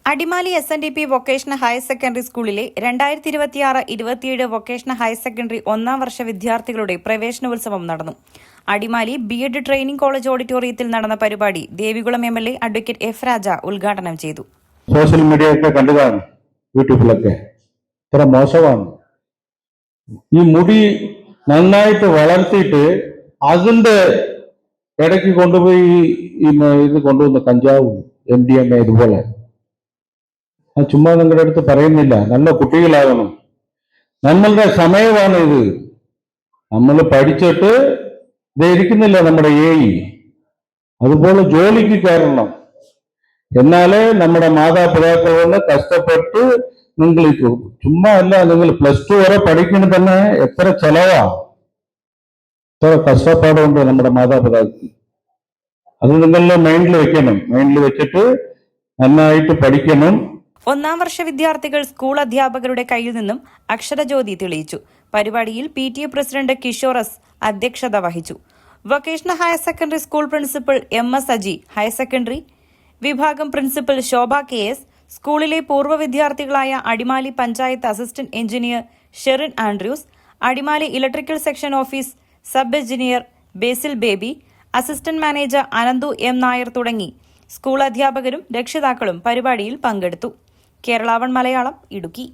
Adimali SNDP vocational higher secondary സ്കൂളിലെ 2026-27 vocational higher secondary ഒന്നാം വർഷ വിദ്യാർത്ഥികളുടെ പ്രവേശനോത്സവം നടന്നു. അടിമാലി BEd ട്രെയിനിംഗ് കോളേജ് ഓഡിറ്റോറിയത്തിൽ നടന്ന പരിപാടി ദേവികുളം MLA അഡ്വക്കേറ്റ് F. രാജ ഉദ്ഘാടനം ചെയ്തു. സോഷ്യൽ മീഡിയ ഒക്കെ കണ്ടതാണ്, യൂട്യൂബിലൊക്കെ. ഇത്ര മോശമാണ്. ഈ മുടി നന്നായിട്ട് വളർത്തിയിട്ട് അതിന്റെ ഇടയ്ക്ക് കൊണ്ടുപോയി ഇത് കൊണ്ടുവന്ന കഞ്ചാവും MDMA ഇതുപോലെ ചുമ്മാ നിങ്ങളുടെ അടുത്ത് പറയുന്നില്ല. നല്ല കുട്ടികളാകണം. നമ്മളുടെ സമയമാണ് ഇത്. നമ്മൾ പഠിച്ചിട്ട് ഇരിക്കുന്നില്ല നമ്മുടെ അതുപോലെ ജോലിക്ക് കയറണം. എന്നാലേ നമ്മുടെ മാതാപിതാക്കളോട് കഷ്ടപ്പെട്ട് നിങ്ങൾ ചുമ്മാ അല്ല, നിങ്ങൾ +2 വരെ പഠിക്കുന്നത് തന്നെ എത്ര ചെലവാ, എത്ര കഷ്ടപ്പാടുണ്ട് നമ്മുടെ മാതാപിതാക്കൾ. അത് നിങ്ങളുടെ മൈൻഡിൽ വെക്കണം. മൈൻഡിൽ വെച്ചിട്ട് നന്നായിട്ട് പഠിക്കണം. ഒന്നാം വർഷ വിദ്യാർത്ഥികൾ സ്കൂൾ അധ്യാപകരുടെ കയ്യിൽ നിന്നും അക്ഷരജ്യോതി തെളിയിച്ചു. പരിപാടിയിൽ PTA പ്രസിഡന്റ് കിഷോർ S. അധ്യക്ഷത വഹിച്ചു. Vocational higher secondary school principal MS Aji, higher secondary വിഭാഗം പ്രിൻസിപ്പൽ ശോഭ KS, സ്കൂളിലെ പൂർവ്വ വിദ്യാർത്ഥികളായ Adimali panchayat assistant engineer Sherin Andrews, Adimali electrical section office sub engineer Basil Baby, assistant manager Ananthu M. Nair തുടങ്ങി സ്കൂൾ അധ്യാപകരും രക്ഷിതാക്കളും പരിപാടിയിൽ പങ്കെടുത്തു. കേരള 1 മലയാളം, ഇടുക്കി.